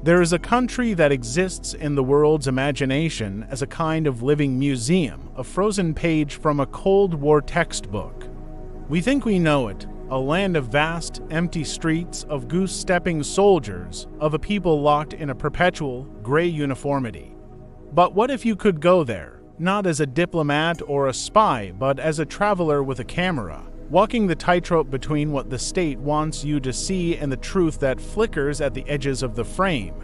There is a country that exists in the world's imagination as a kind of living museum, a frozen page from a Cold War textbook. We think we know it, a land of vast, empty streets, of goose-stepping soldiers, of a people locked in a perpetual, gray uniformity. But what if you could go there, not as a diplomat or a spy, but as a traveler with a camera, walking the tightrope between what the state wants you to see and the truth that flickers at the edges of the frame?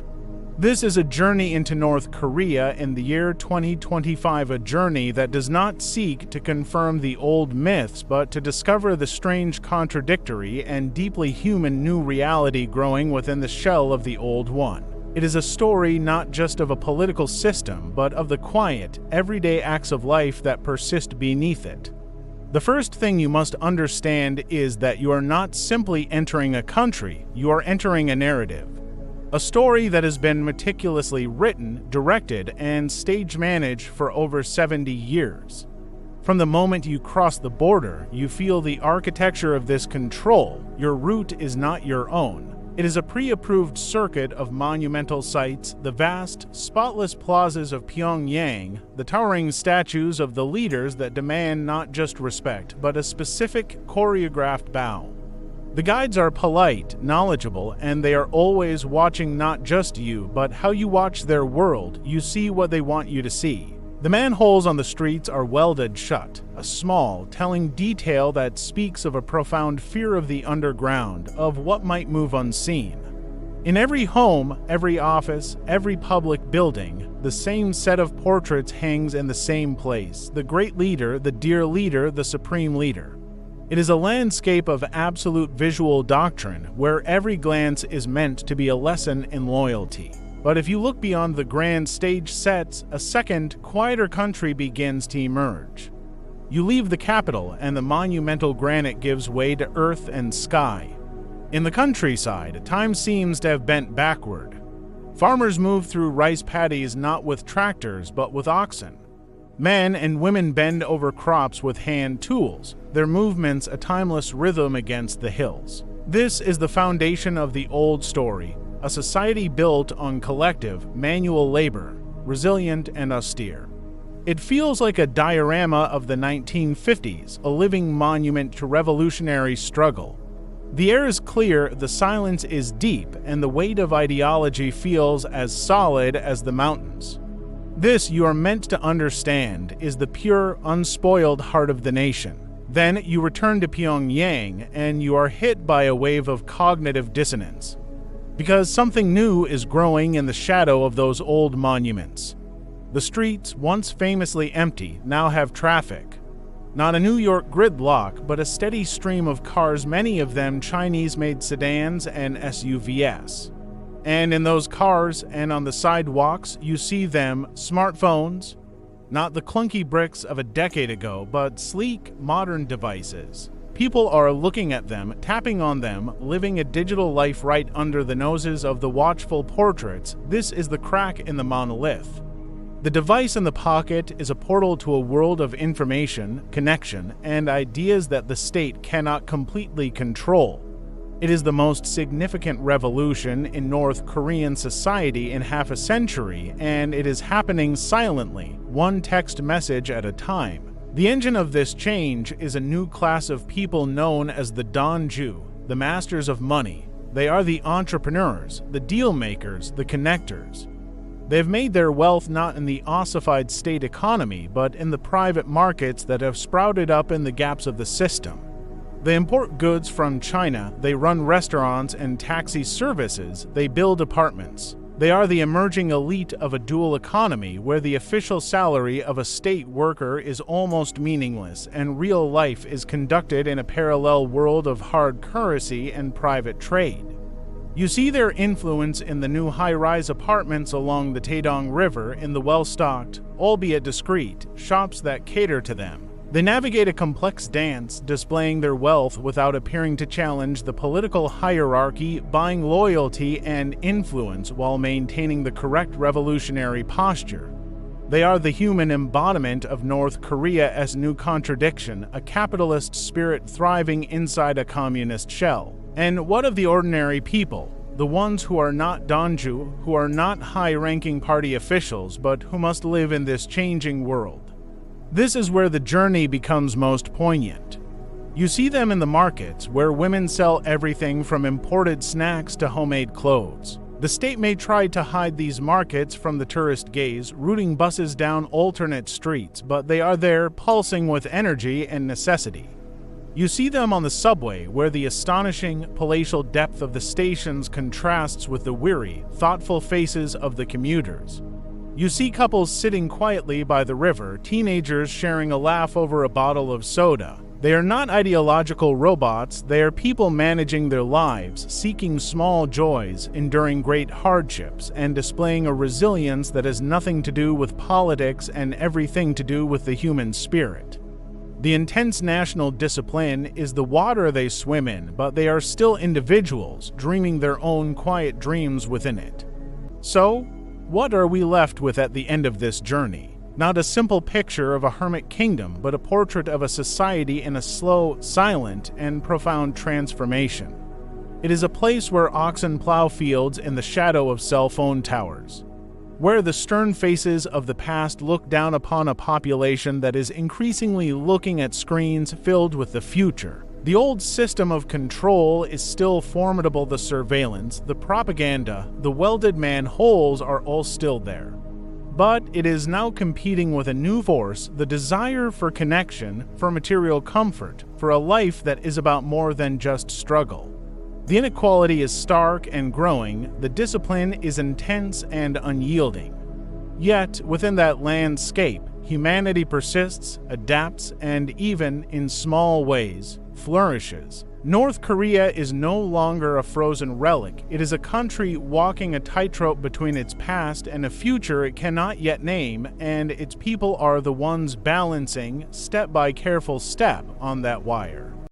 This is a journey into North Korea in the year 2025, a journey that does not seek to confirm the old myths but to discover the strange, contradictory, and deeply human new reality growing within the shell of the old one. It is a story not just of a political system, but of the quiet, everyday acts of life that persist beneath it. The first thing you must understand is that you are not simply entering a country, you are entering a narrative. A story that has been meticulously written, directed, and stage managed for over 70 years. From the moment you cross the border, you feel the architecture of this control. Your route is not your own. It is a pre-approved circuit of monumental sites, the vast, spotless plazas of Pyongyang, the towering statues of the leaders that demand not just respect, but a specific, choreographed bow. The guides are polite, knowledgeable, and they are always watching not just you, but how you watch their world. You see what they want you to see. The manholes on the streets are welded shut, a small, telling detail that speaks of a profound fear of the underground, of what might move unseen. In every home, every office, every public building, the same set of portraits hangs in the same place, the great leader, the dear leader, the supreme leader. It is a landscape of absolute visual doctrine, where every glance is meant to be a lesson in loyalty. But if you look beyond the grand stage sets, a second, quieter country begins to emerge. You leave the capital, and the monumental granite gives way to earth and sky. In the countryside, time seems to have bent backward. Farmers move through rice paddies not with tractors, but with oxen. Men and women bend over crops with hand tools, their movements a timeless rhythm against the hills. This is the foundation of the old story, a society built on collective, manual labor, resilient and austere. It feels like a diorama of the 1950s, a living monument to revolutionary struggle. The air is clear, the silence is deep, and the weight of ideology feels as solid as the mountains. This, you are meant to understand, is the pure, unspoiled heart of the nation. Then you return to Pyongyang, and you are hit by a wave of cognitive dissonance. Because something new is growing in the shadow of those old monuments. The streets, once famously empty, now have traffic. Not a New York gridlock, but a steady stream of cars, many of them Chinese-made sedans and SUVs. And in those cars and on the sidewalks, you see them, smartphones, not the clunky bricks of a decade ago, but sleek, modern devices. People are looking at them, tapping on them, living a digital life right under the noses of the watchful portraits. This is the crack in the monolith. The device in the pocket is a portal to a world of information, connection, and ideas that the state cannot completely control. It is the most significant revolution in North Korean society in half a century, and it is happening silently, one text message at a time. The engine of this change is a new class of people known as the Donju, the masters of money. They are the entrepreneurs, the deal makers, the connectors. They have made their wealth not in the ossified state economy, but in the private markets that have sprouted up in the gaps of the system. They import goods from China, they run restaurants and taxi services, they build apartments. They are the emerging elite of a dual economy where the official salary of a state worker is almost meaningless and real life is conducted in a parallel world of hard currency and private trade. You see their influence in the new high-rise apartments along the Taedong River, in the well-stocked, albeit discreet, shops that cater to them. They navigate a complex dance, displaying their wealth without appearing to challenge the political hierarchy, buying loyalty and influence while maintaining the correct revolutionary posture. They are the human embodiment of North Korea's new contradiction, a capitalist spirit thriving inside a communist shell. And what of the ordinary people? the ones who are not Donju, who are not high-ranking party officials, but who must live in this changing world. This is where the journey becomes most poignant. You see them in the markets, where women sell everything from imported snacks to homemade clothes. The state may try to hide these markets from the tourist gaze, routing buses down alternate streets, but they are there, pulsing with energy and necessity. You see them on the subway, where the astonishing, palatial depth of the stations contrasts with the weary, thoughtful faces of the commuters. You see couples sitting quietly by the river, teenagers sharing a laugh over a bottle of soda. They are not ideological robots, they are people managing their lives, seeking small joys, enduring great hardships, and displaying a resilience that has nothing to do with politics and everything to do with the human spirit. The intense national discipline is the water they swim in, but they are still individuals, dreaming their own quiet dreams within it. So, what are we left with at the end of this journey? Not a simple picture of a hermit kingdom, but a portrait of a society in a slow, silent, and profound transformation. It is a place where oxen plow fields in the shadow of cell phone towers, where the stern faces of the past look down upon a population that is increasingly looking at screens filled with the future. The old system of control is still formidable. The surveillance, the propaganda, the welded man-holes are all still there. But it is now competing with a new force, the desire for connection, for material comfort, for a life that is about more than just struggle. The inequality is stark and growing, the discipline is intense and unyielding. Yet, within that landscape, humanity persists, adapts, and even, in small ways, flourishes. North Korea is no longer a frozen relic. It is a country walking a tightrope between its past and a future it cannot yet name, and its people are the ones balancing, step by careful step, on that wire.